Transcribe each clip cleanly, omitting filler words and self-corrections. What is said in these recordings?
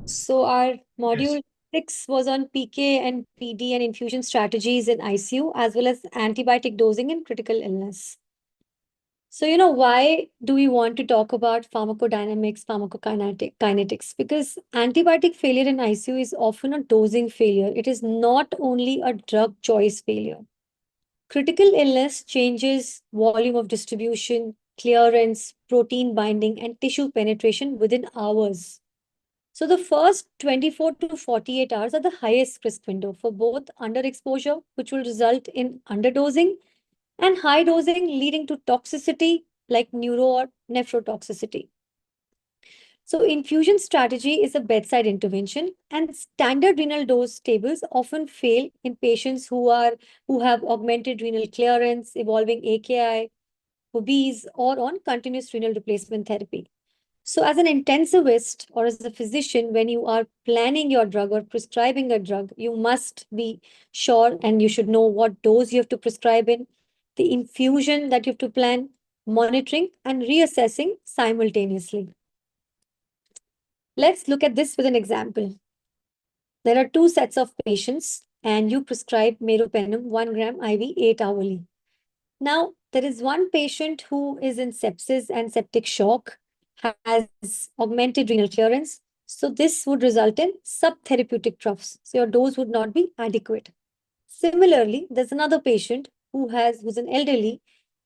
So our Yes. module 6 was on PK and PD and infusion strategies in ICU, as well as antibiotic dosing in critical illness. So, why do we want to talk about pharmacodynamics, kinetics? Because antibiotic failure in ICU is often a dosing failure. It is not only a drug choice failure. Critical illness changes volume of distribution, clearance, protein binding, and tissue penetration within hours. So the first 24 to 48 hours are the highest risk window for both underexposure, which will result in underdosing, and high dosing leading to toxicity like neuro or nephrotoxicity. So infusion strategy is a bedside intervention, and standard renal dose tables often fail in patients who have augmented renal clearance, evolving AKI, obese, or on continuous renal replacement therapy. So, as an intensivist or as a physician, when you are planning your drug or prescribing a drug, you must be sure and you should know what dose you have to prescribe in, the infusion that you have to plan, monitoring, and reassessing simultaneously. Let's look at this with an example. There are two sets of patients, and you prescribe meropenem 1 gram IV 8 hourly. Now, there is one patient who is in sepsis and septic shock, has augmented renal clearance. So, this would result in subtherapeutic troughs. So, your dose would not be adequate. Similarly, there's another patient who's an elderly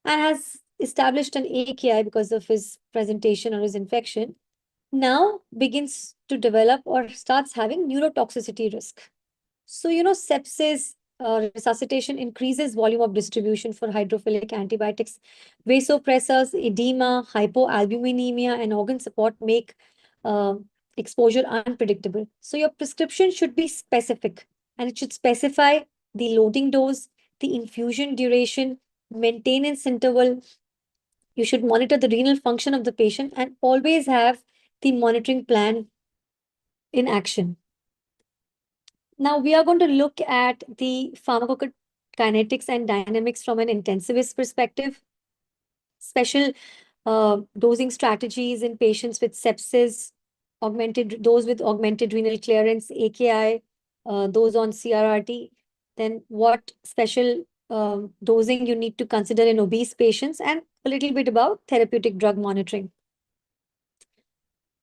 and has established an AKI because of his presentation or his infection, now begins to develop or starts having neurotoxicity risk. So, sepsis, resuscitation increases volume of distribution for hydrophilic antibiotics. Vasopressors, edema, hypoalbuminemia, and organ support make uh, exposure unpredictable. So, your prescription should be specific and it should specify the loading dose, the infusion duration, maintenance interval. You should monitor the renal function of the patient and always have the monitoring plan in action. Now we are going to look at the pharmacokinetics and dynamics from an intensivist perspective. Special dosing strategies in patients with sepsis, those with augmented renal clearance, AKI, those on CRRT. Then what special dosing you need to consider in obese patients, and a little bit about therapeutic drug monitoring.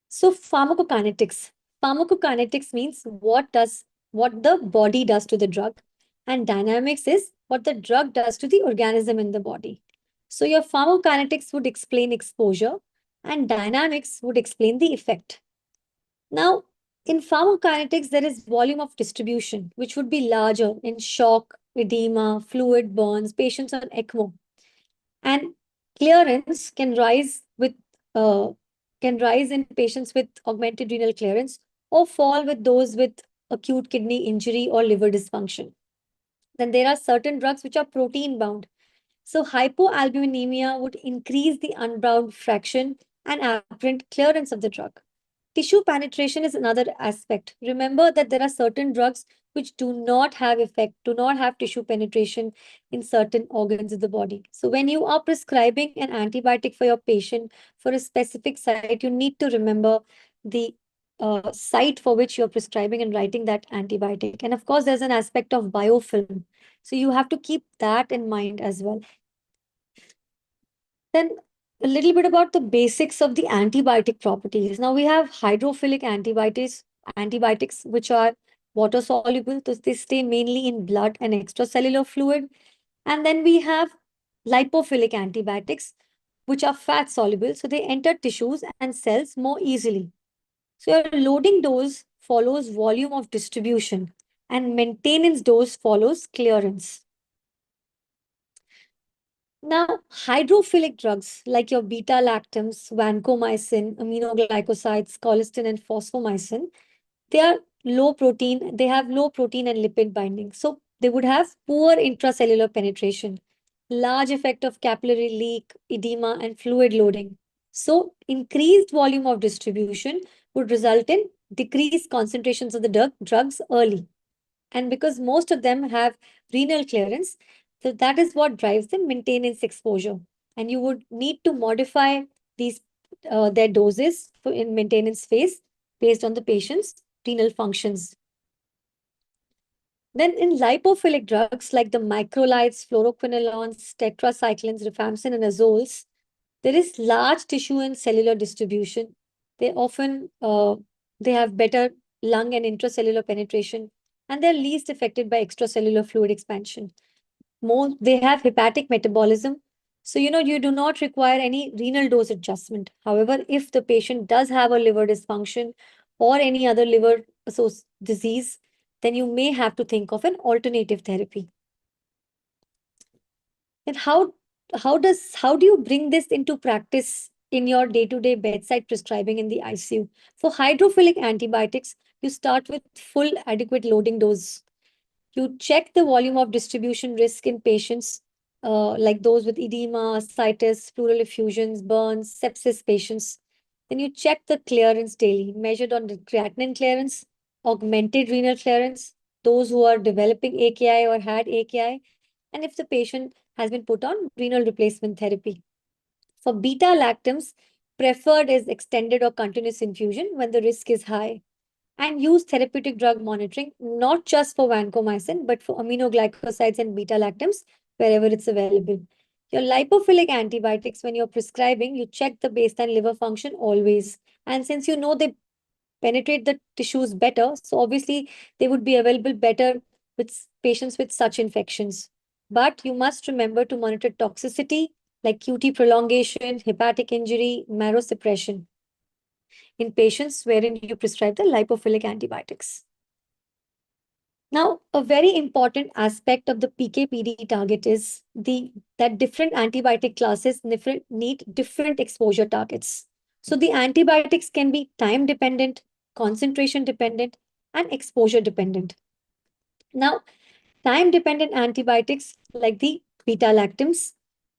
So pharmacokinetics. Pharmacokinetics means what the body does to the drug, and dynamics is what the drug does to the organism in the body. So your pharmacokinetics would explain exposure, and dynamics would explain the effect. Now, in pharmacokinetics, there is volume of distribution, which would be larger in shock, edema, fluid burns, patients on ECMO, and clearance uh, can rise in patients with augmented renal clearance or fall with those with acute kidney injury or liver dysfunction. Then there are certain drugs which are protein bound. So hypoalbuminemia would increase the unbound fraction and apparent clearance of the drug. Tissue penetration is another aspect. Remember that there are certain drugs which do not have tissue penetration in certain organs of the body. So when you are prescribing an antibiotic for your patient for a specific site, you need to remember the site for which you're prescribing and writing that antibiotic. And of course, there's an aspect of biofilm. So you have to keep that in mind as well. Then a little bit about the basics of the antibiotic properties. Now we have hydrophilic antibiotics which are water soluble, so they stay mainly in blood and extracellular fluid. And then we have lipophilic antibiotics, which are fat soluble, so they enter tissues and cells more easily. So your loading dose follows volume of distribution, and maintenance dose follows clearance. Now, hydrophilic drugs like your beta-lactams, vancomycin, aminoglycosides, colistin, and phosphomycin, they are low protein, they have low protein and lipid binding. So they would have poor intracellular penetration, large effect of capillary leak, edema, and fluid loading. So increased volume of distribution would result in decreased concentrations of the drugs early. And because most of them have renal clearance, so that is what drives the maintenance exposure. And you would need to modify these their doses in maintenance phase based on the patient's renal functions. Then in lipophilic drugs like the macrolides, fluoroquinolones, tetracyclines, rifampicin, and azoles, there is large tissue and cellular distribution. They often they have better lung and intracellular penetration, and they're least affected by extracellular fluid expansion. They have hepatic metabolism, so you do not require any renal dose adjustment. However, if the patient does have a liver dysfunction or any other liver disease, then you may have to think of an alternative therapy. And how do you bring this into practice in your day-to-day bedside prescribing in the ICU? For hydrophilic antibiotics, you start with full adequate loading dose. You check the volume of distribution risk in patients like those with edema, ascites, pleural effusions, burns, sepsis patients. Then you check the clearance daily, measured on the creatinine clearance, augmented renal clearance, those who are developing AKI or had AKI, and if the patient has been put on renal replacement therapy. For beta-lactams, preferred is extended or continuous infusion when the risk is high. And use therapeutic drug monitoring, not just for vancomycin, but for aminoglycosides and beta-lactams wherever it's available. Your lipophilic antibiotics, when you're prescribing, you check the baseline liver function always. And since you know they penetrate the tissues better, so obviously they would be available better with patients with such infections. But you must remember to monitor toxicity like QT prolongation, hepatic injury, marrow suppression in patients wherein you prescribe the lipophilic antibiotics. Now, a very important aspect of the PK/PD target is that different antibiotic classes need different exposure targets. So the antibiotics can be time dependent, concentration dependent, and exposure dependent. Now, time-dependent antibiotics like the beta-lactams,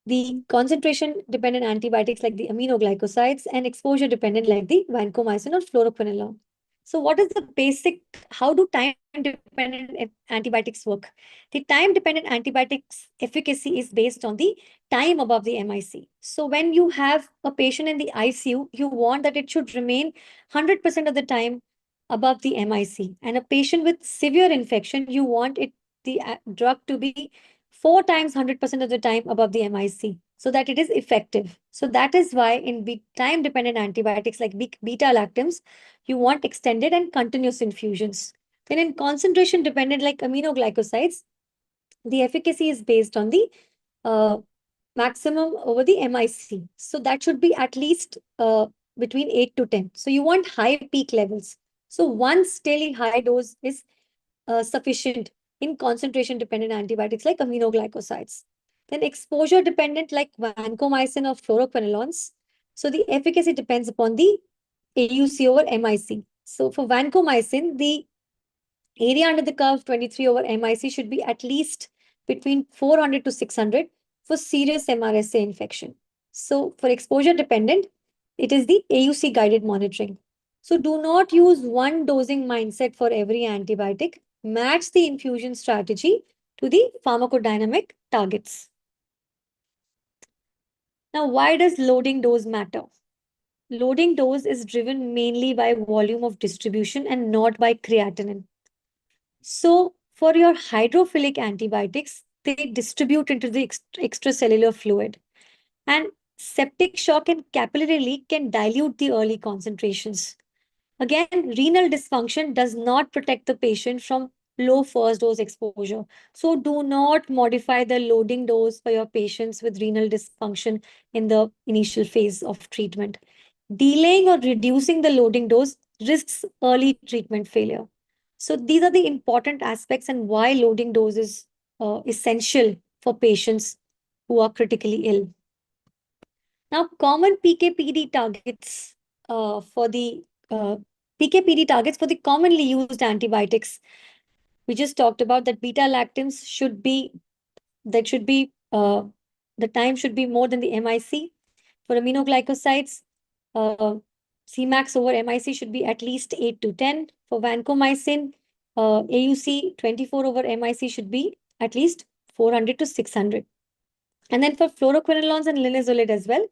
the concentration-dependent antibiotics like the aminoglycosides, and exposure-dependent like the vancomycin or fluoroquinolone. So what is the basic, how do time-dependent antibiotics work? The time-dependent antibiotics efficacy is based on the time above the MIC. So when you have a patient in the ICU, you want that it should remain 100% of the time above the MIC. And a patient with severe infection, you want the drug to be 4 times 100% of the time above the MIC so that it is effective. So that is why in time-dependent antibiotics like beta-lactams, you want extended and continuous infusions. Then in concentration-dependent like aminoglycosides, the efficacy is based on the maximum over the MIC. So that should be at least between 8 to 10. So you want high peak levels. So once daily high dose is sufficient in concentration-dependent antibiotics like aminoglycosides. Then exposure-dependent like vancomycin or fluoroquinolones. So the efficacy depends upon the AUC over MIC. So for vancomycin, the area under the curve 23 over MIC should be at least between 400 to 600 for serious MRSA infection. So for exposure-dependent, it is the AUC guided monitoring. So do not use one dosing mindset for every antibiotic. Match the infusion strategy to the pharmacodynamic targets. Now, why does loading dose matter? Loading dose is driven mainly by volume of distribution and not by creatinine. So for your hydrophilic antibiotics, they distribute into the extracellular fluid. And septic shock and capillary leak can dilute the early concentrations. Again, renal dysfunction does not protect the patient from low first dose exposure. So do not modify the loading dose for your patients with renal dysfunction in the initial phase of treatment. Delaying or reducing the loading dose risks early treatment failure. So these are the important aspects and why loading dose is essential for patients who are critically ill. Now, common PK/PD targets for the PK/PD targets for the commonly used antibiotics. We just talked about that beta-lactams the time should be more than the MIC. For aminoglycosides, Cmax over MIC should be at least 8 to 10. For vancomycin, AUC 24 over MIC should be at least 400 to 600. And then for fluoroquinolones and linezolid as well,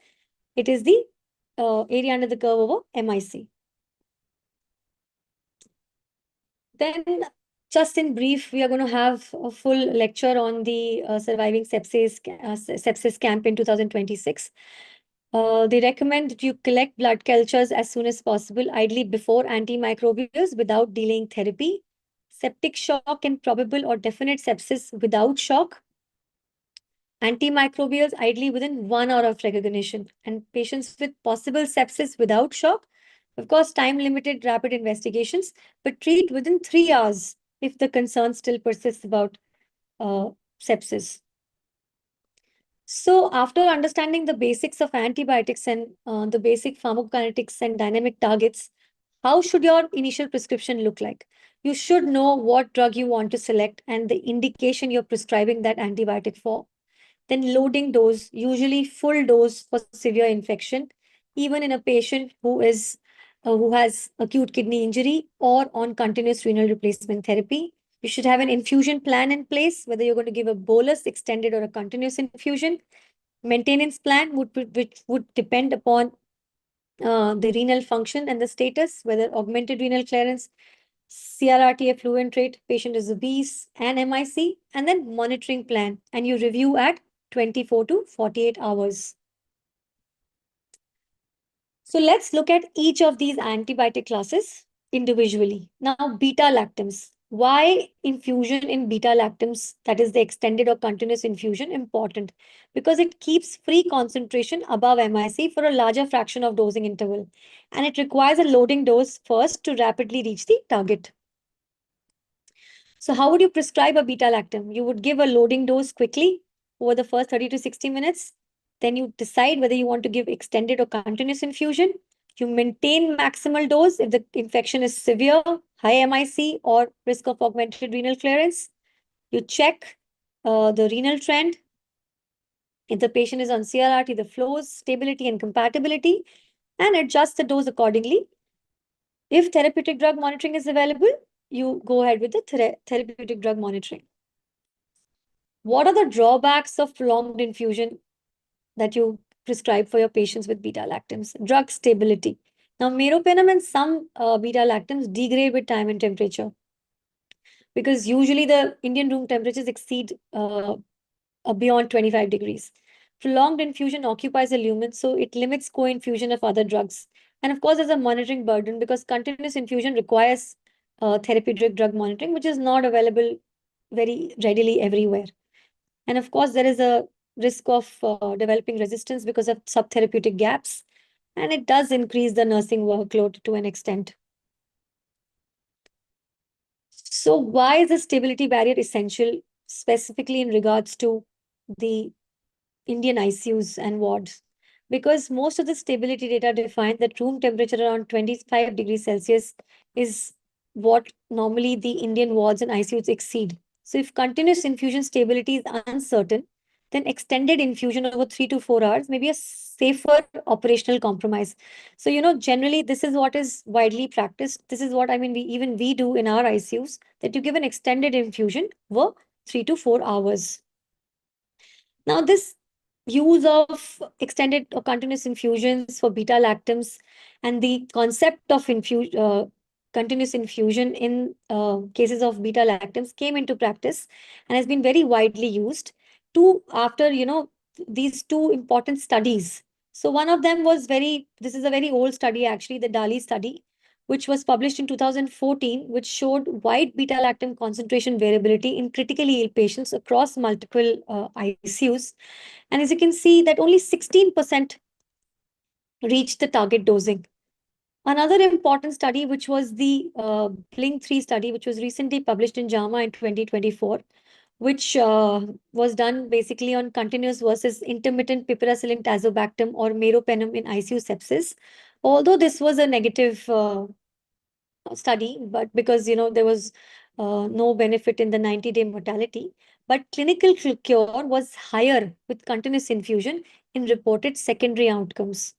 it is the area under the curve over MIC. Then, just in brief, we are going to have a full lecture on the surviving sepsis camp in 2026. They recommend that you collect blood cultures as soon as possible, ideally before antimicrobials without delaying therapy. Septic shock and probable or definite sepsis without shock. Antimicrobials ideally within 1 hour of recognition. And patients with possible sepsis without shock, of course, time-limited rapid investigations, but treat within 3 hours if the concern still persists about sepsis. So after understanding the basics of antibiotics and the basic pharmacokinetics and dynamic targets, how should your initial prescription look like? You should know what drug you want to select and the indication you're prescribing that antibiotic for. Then loading dose, usually full dose for severe infection, even in a patient who has acute kidney injury or on continuous renal replacement therapy. You should have an infusion plan in place, whether you're going to give a bolus, extended, or a continuous infusion. Maintenance plan which would depend upon the renal function and the status, whether augmented renal clearance, CRRT effluent rate, patient is obese, and MIC, and then monitoring plan. And you review at 24 to 48 hours. So let's look at each of these antibiotic classes individually. Now, beta-lactams. Why infusion in beta-lactams, that is the extended or continuous infusion, important? Because it keeps free concentration above MIC for a larger fraction of dosing interval. And it requires a loading dose first to rapidly reach the target. So how would you prescribe a beta-lactam? You would give a loading dose quickly over the first 30 to 60 minutes. Then you decide whether you want to give extended or continuous infusion. You maintain maximal dose if the infection is severe, high MIC, or risk of augmented renal clearance. You check the renal trend. If the patient is on CRRT, the flows, stability, and compatibility, and adjust the dose accordingly. If therapeutic drug monitoring is available, you go ahead with the therapeutic drug monitoring. What are the drawbacks of prolonged infusion that you prescribe for your patients with beta-lactams? Drug stability. Now, meropenem and some beta-lactams degrade with time and temperature because usually the Indian room temperatures exceed beyond 25 degrees. Prolonged infusion occupies a lumen, so it limits co-infusion of other drugs. And of course, there's a monitoring burden because continuous infusion requires therapeutic drug monitoring, which is not available very readily everywhere. And of course, there is a risk of developing resistance because of subtherapeutic gaps. And it does increase the nursing workload to an extent. So why is the stability barrier essential, specifically in regards to the Indian ICUs and wards? Because most of the stability data define that room temperature around 25 degrees Celsius is what normally the Indian wards and ICUs exceed. So if continuous infusion stability is uncertain, then extended infusion over 3 to 4 hours may be a safer operational compromise. So, generally, this is what is widely practiced. This is what we do in our ICUs, that you give an extended infusion over 3 to 4 hours. Now, this use of extended or continuous infusions for beta-lactams and the concept of continuous infusion in cases of beta-lactams came into practice and has been very widely used after these two important studies. So one of them this is a very old study actually, the DALI study, which was published in 2014, which showed wide beta-lactam concentration variability in critically ill patients across multiple ICUs. And as you can see, that only 16% reached the target dosing. Another important study, which was the Blink-3 study, which was recently published in JAMA in 2024, which was done basically on continuous versus intermittent piperacillin tazobactam or meropenem in ICU sepsis. Although this was a negative study, but because there was no benefit in the 90-day mortality, but clinical cure was higher with continuous infusion in reported secondary outcomes.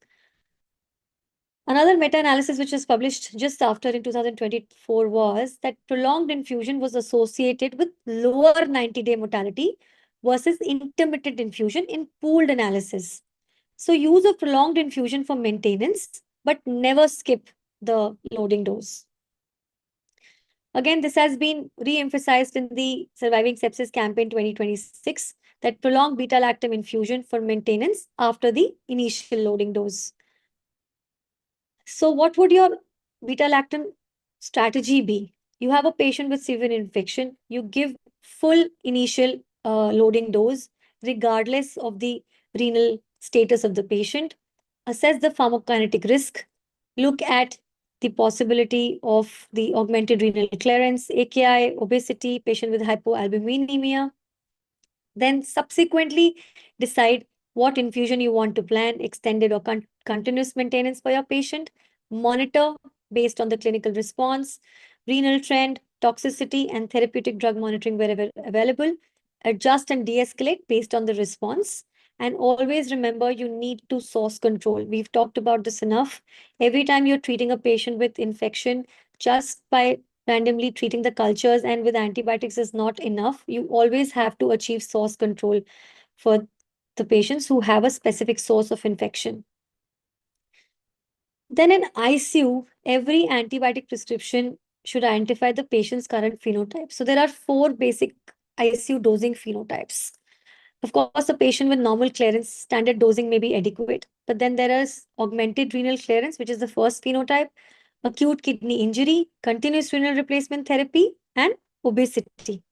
Another meta-analysis which was published just after in 2024 was that prolonged infusion was associated with lower 90-day mortality versus intermittent infusion in pooled analysis. So use of prolonged infusion for maintenance, but never skip the loading dose. Again, this has been re-emphasized in the Surviving Sepsis Campaign 2026 that prolonged beta-lactam infusion for maintenance after the initial loading dose. So what would your beta-lactam strategy be? You have a patient with severe infection. You give full initial loading dose regardless of the renal status of the patient. Assess the pharmacokinetic risk. Look at the possibility of the augmented renal clearance, AKI, obesity, patient with hypoalbuminemia. Then subsequently decide what infusion you want to plan, extended or continuous maintenance for your patient. Monitor based on the clinical response, renal trend, toxicity, and therapeutic drug monitoring wherever available. Adjust and de-escalate based on the response. And always remember, you need to source control. We've talked about this enough. Every time you're treating a patient with infection, just by randomly treating the cultures and with antibiotics is not enough. You always have to achieve source control for the patients who have a specific source of infection. Then in ICU, every antibiotic prescription should identify the patient's current phenotype. So there are 4 basic ICU dosing phenotypes. Of course, a patient with normal clearance, standard dosing may be adequate. But then there is augmented renal clearance, which is the first phenotype, acute kidney injury, continuous renal replacement therapy, and obesity.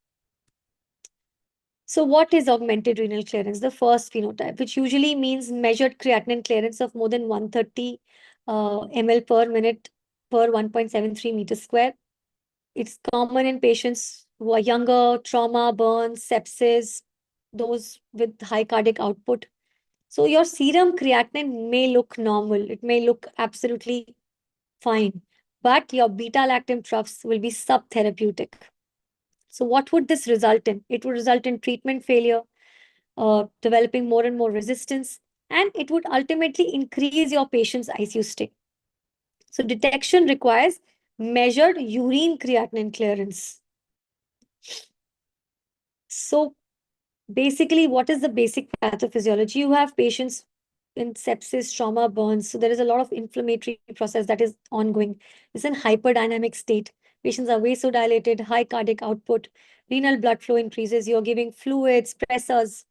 So what is augmented renal clearance? The first phenotype, which usually means measured creatinine clearance of more than 130 ml per minute per 1.73 meters square. It's common in patients who are younger, trauma, burns, sepsis, those with high cardiac output. So your serum creatinine may look normal. It may look absolutely fine, but your beta-lactam troughs will be subtherapeutic. So what would this result in? It would result in treatment failure, developing more and more resistance, and it would ultimately increase your patient's ICU stay. So detection requires measured urine creatinine clearance. So basically, what is the basic pathophysiology? You have patients in sepsis, trauma, burns. So there is a lot of inflammatory process that is ongoing. It's in hyperdynamic state. Patients are vasodilated, high cardiac output, renal blood flow increases. You're giving fluids, pressors.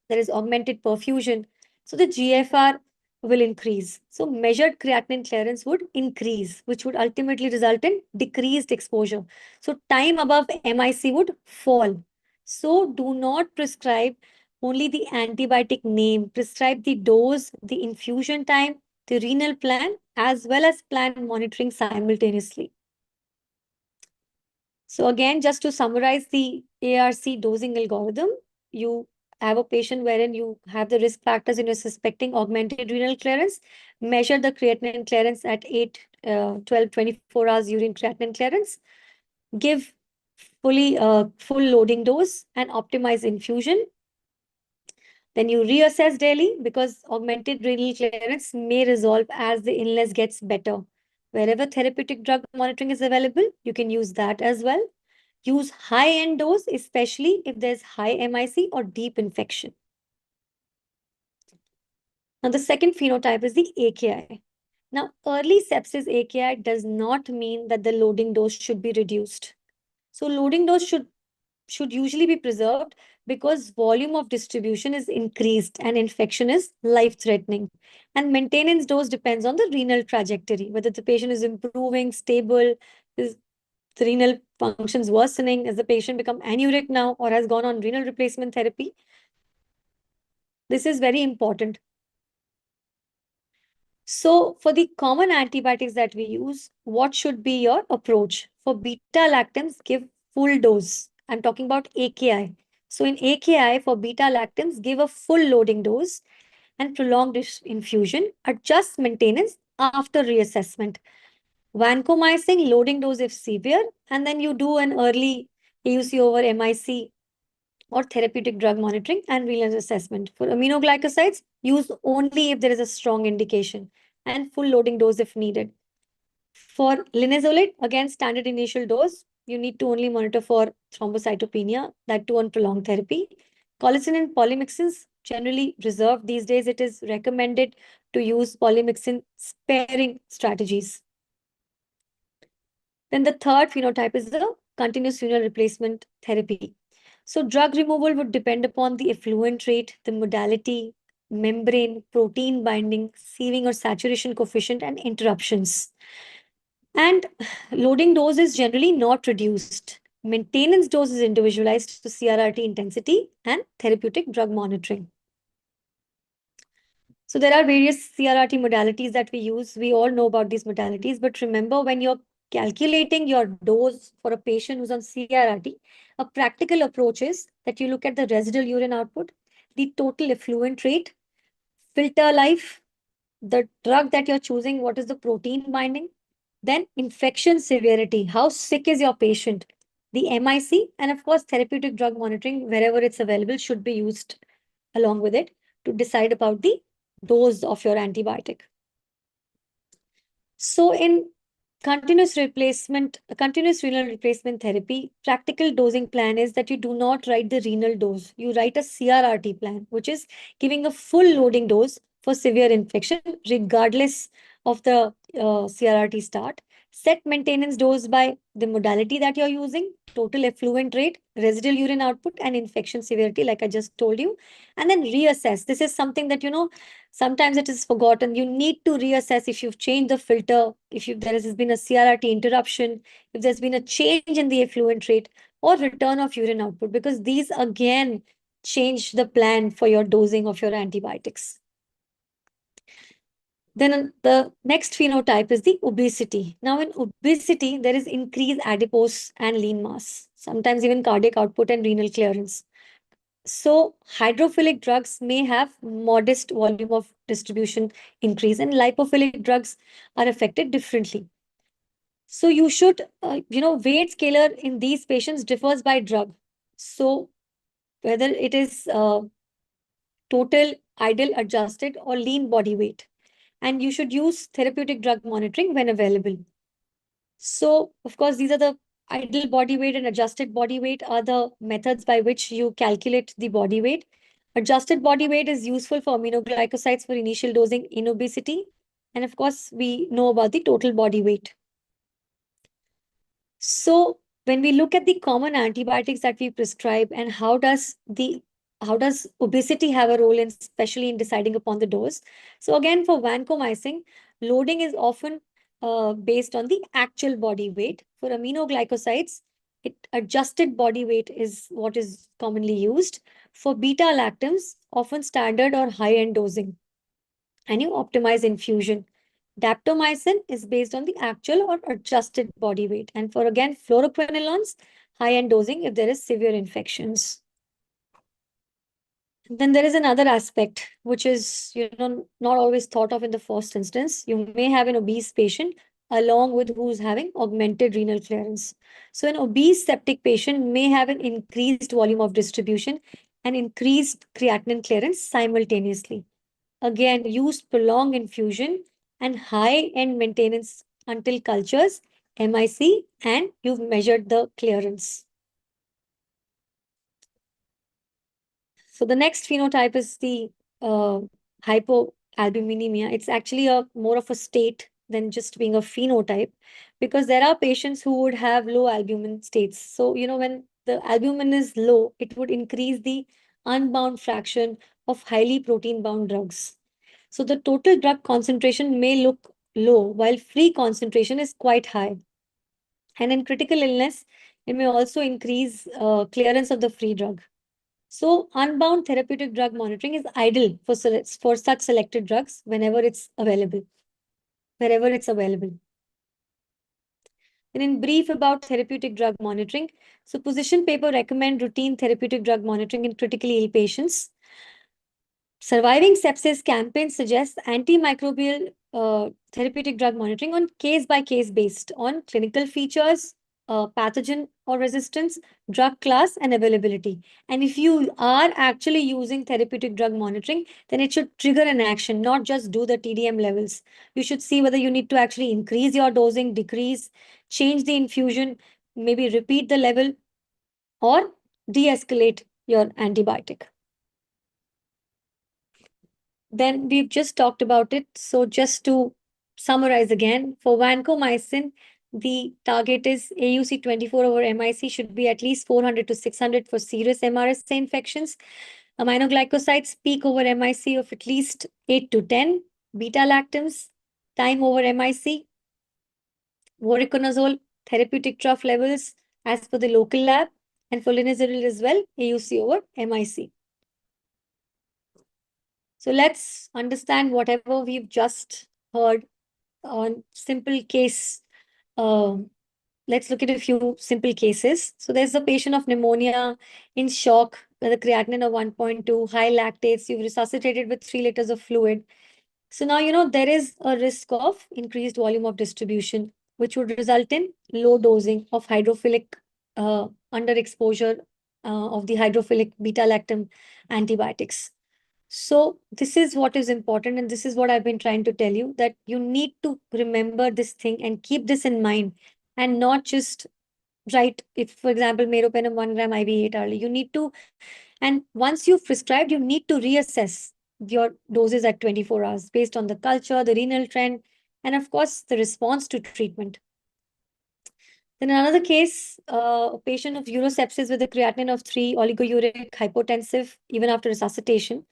There is augmented perfusion. So the GFR will increase. So measured creatinine clearance would increase, which would ultimately result in decreased exposure. So time above MIC would fall. So do not prescribe only the antibiotic name. Prescribe the dose, the infusion time, the renal plan, as well as plan monitoring simultaneously. So again, just to summarize the ARC dosing algorithm, you have a patient wherein you have the risk factors and you're suspecting augmented renal clearance, measure the creatinine clearance at 8, 12, 24 hours urine creatinine clearance, give full loading dose and optimize infusion. Then you reassess daily because augmented renal clearance may resolve as the illness gets better. Wherever therapeutic drug monitoring is available, you can use that as well. Use high-end dose, especially if there's high MIC or deep infection. Now, the second phenotype is the AKI. Now, early sepsis AKI does not mean that the loading dose should be reduced. So loading dose should usually be preserved because volume of distribution is increased and infection is life-threatening. And maintenance dose depends on the renal trajectory, whether the patient is improving, stable, is the renal functions worsening, has the patient become anuric now or has gone on renal replacement therapy. This is very important. So for the common antibiotics that we use, what should be your approach? For beta-lactams, give full dose. I'm talking about AKI. So in AKI, for beta-lactams, give a full loading dose and prolonged infusion. Adjust maintenance after reassessment. Vancomycin, loading dose if severe, and then you do an early AUC over MIC or therapeutic drug monitoring and renal assessment. For aminoglycosides, use only if there is a strong indication and full loading dose if needed. For linezolid, again, standard initial dose, you need to only monitor for thrombocytopenia, that too on prolonged therapy. Colicin and polymyxins, generally reserved. These days, it is recommended to use polymyxin sparing strategies. Then the third phenotype is the continuous renal replacement therapy. So drug removal would depend upon the effluent rate, the modality, membrane, protein binding, sieving or saturation coefficient, and interruptions. And loading dose is generally not reduced. Maintenance dose is individualized to CRRT intensity and therapeutic drug monitoring. So there are various CRRT modalities that we use. We all know about these modalities, but remember, when you're calculating your dose for a patient who's on CRRT, a practical approach is that you look at the residual urine output, the total effluent rate, filter life, the drug that you're choosing, what is the protein binding, then infection severity, how sick is your patient, the MIC, and of course, therapeutic drug monitoring, wherever it's available, should be used along with it to decide about the dose of your antibiotic. So in continuous renal replacement therapy, practical dosing plan is that you do not write the renal dose. You write a CRRT plan, which is giving a full loading dose for severe infection, regardless of the CRRT start. Set maintenance dose by the modality that you're using, total effluent rate, residual urine output, and infection severity, like I just told you. And then reassess. This is something that, sometimes it is forgotten. You need to reassess if you've changed the filter, if there has been a CRRT interruption, if there's been a change in the effluent rate or return of urine output, because these again change the plan for your dosing of your antibiotics. Then the next phenotype is the obesity. Now in obesity, there is increased adipose and lean mass, sometimes even cardiac output and renal clearance. So hydrophilic drugs may have modest volume of distribution increase, and lipophilic drugs are affected differently. So you should, weight scaler in these patients differs by drug. So whether it is total, ideal, adjusted, or lean body weight. And you should use therapeutic drug monitoring when available. So, of course, these are the ideal body weight and adjusted body weight are the methods by which you calculate the body weight. Adjusted body weight is useful for aminoglycosides for initial dosing in obesity. And of course, we know about the total body weight. So when we look at the common antibiotics that we prescribe and how does obesity have a role in, especially in deciding upon the dose? So again, for vancomycin, loading is often based on the actual body weight. For aminoglycosides, adjusted body weight is what is commonly used. For beta-lactams, often standard or high-end dosing. And you optimize infusion. Daptomycin is based on the actual or adjusted body weight. And for again, fluoroquinolones, high-end dosing if there is severe infections. Then there is another aspect, which is, not always thought of in the first instance. You may have an obese patient along with who's having augmented renal clearance. So an obese septic patient may have an increased volume of distribution and increased creatinine clearance simultaneously. Again, use prolonged infusion and high-end maintenance until cultures, MIC, and you've measured the clearance. So the next phenotype is the hypoalbuminemia. It's actually more of a state than just being a phenotype, because there are patients who would have low albumin states. So, when the albumin is low, it would increase the unbound fraction of highly protein-bound drugs. So the total drug concentration may look low while free concentration is quite high. And in critical illness, it may also increase clearance of the free drug. So unbound therapeutic drug monitoring is ideal for such selected drugs wherever it's available. And in brief about therapeutic drug monitoring, so position paper recommend routine therapeutic drug monitoring in critically ill patients. Surviving sepsis campaign suggests antimicrobial therapeutic drug monitoring on case-by-case based on clinical features, pathogen or resistance, drug class, and availability. And if you are actually using therapeutic drug monitoring, then it should trigger an action, not just do the TDM levels. You should see whether you need to actually increase your dosing, decrease, change the infusion, maybe repeat the level, or de-escalate your antibiotic. Then we've just talked about it. So just to summarize again, for vancomycin, the target is AUC 24 over MIC should be at least 400 to 600 for serious MRSA infections. Aminoglycosides peak over MIC of at least 8 to 10. Beta-Lactams, time over MIC. Voriconazole, therapeutic trough levels as per the local lab. And fluoroquinolones as well, AUC over MIC. So let's understand whatever we've just heard on simple case. Let's look at a few simple cases. So there's a patient of pneumonia in shock with a creatinine of 1.2, high lactates. You've resuscitated with 3 liters of fluid. So now, there is a risk of increased volume of distribution, which would result in low dosing of hydrophilic underexposure of the hydrophilic beta-lactam antibiotics. So this is what is important, and this is what I've been trying to tell you, that you need to remember this thing and keep this in mind, and not just write, if, for example, meropenem 1 gram IV 8 hourly. You need to, and once you've prescribed, you need to reassess your doses at 24 hours based on the culture, the renal trend, and of course, the response to treatment. Then another case, a patient of urosepsis with a creatinine of 3, oligouric, hypotensive, even after resuscitation.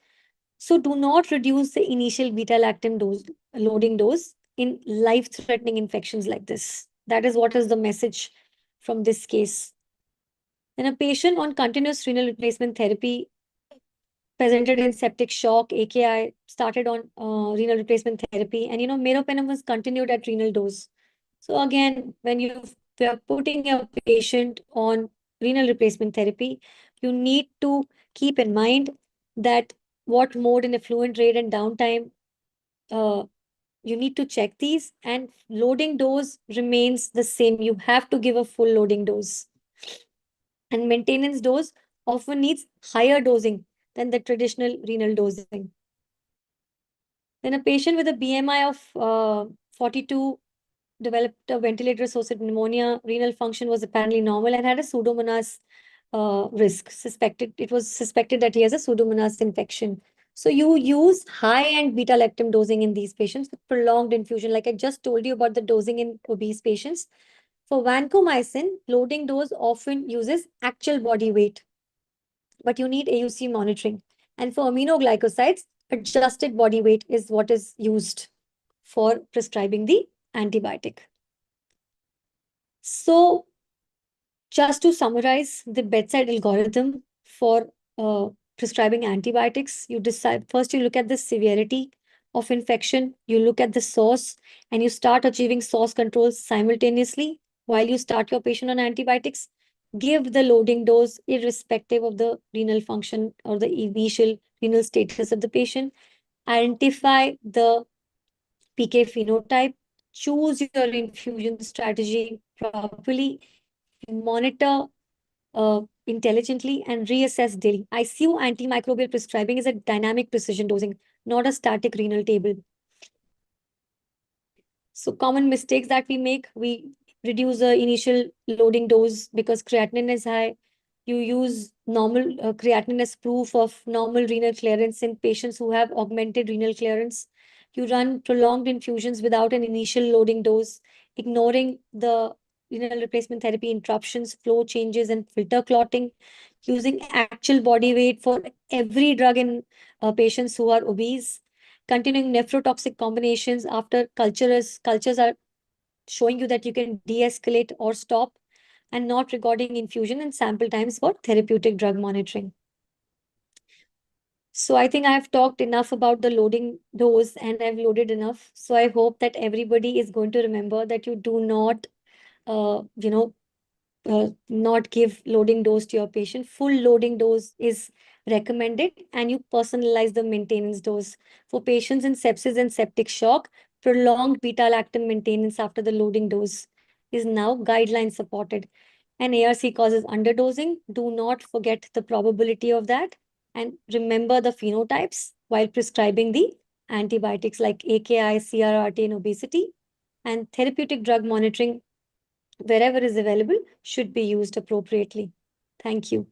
So do not reduce the initial beta-lactam dose, loading dose in life-threatening infections like this. That is what is the message from this case. In a patient on continuous renal replacement therapy, presented in septic shock, AKI, started on renal replacement therapy, and meropenem was continued at renal dose. So again, when you are putting a patient on renal replacement therapy, you need to keep in mind that what mode and effluent rate and downtime, you need to check these, and loading dose remains the same. You have to give a full loading dose. And maintenance dose often needs higher dosing than the traditional renal dosing. Then a patient with a BMI of 42 developed a ventilator-associated pneumonia. Renal function was apparently normal and had a Pseudomonas risk. It was suspected that he has a Pseudomonas infection. So you use high-end beta-lactam dosing in these patients with prolonged infusion. Like I just told you about the dosing in obese patients. For vancomycin, loading dose often uses actual body weight, but you need AUC monitoring. And for aminoglycosides, adjusted body weight is what is used for prescribing the antibiotic. So just to summarize the bedside algorithm for prescribing antibiotics, you decide first, you look at the severity of infection, you look at the source, and you start achieving source control simultaneously while you start your patient on antibiotics. Give the loading dose irrespective of the renal function or the initial renal status of the patient. Identify the PK phenotype. Choose your infusion strategy properly. Monitor intelligently and reassess daily. ICU antimicrobial prescribing is a dynamic precision dosing, not a static renal table. So common mistakes that we make, we reduce the initial loading dose because creatinine is high. You use normal creatinine as proof of normal renal clearance in patients who have augmented renal clearance. You run prolonged infusions without an initial loading dose, ignoring the renal replacement therapy interruptions, flow changes, and filter clotting, using actual body weight for every drug in patients who are obese, continuing nephrotoxic combinations after cultures are showing you that you can de-escalate or stop, and not recording infusion and sample times for therapeutic drug monitoring. So I think I have talked enough about the loading dose and I've loaded enough. So I hope that everybody is going to remember that you do not, not give loading dose to your patient. Full loading dose is recommended, and you personalize the maintenance dose. For patients in sepsis and septic shock, prolonged beta-lactam maintenance after the loading dose is now guideline supported. And ARC causes underdosing. Do not forget the probability of that, and remember the phenotypes while prescribing the antibiotics like AKI, CRRT, and obesity. And therapeutic drug monitoring, wherever is available, should be used appropriately. Thank you.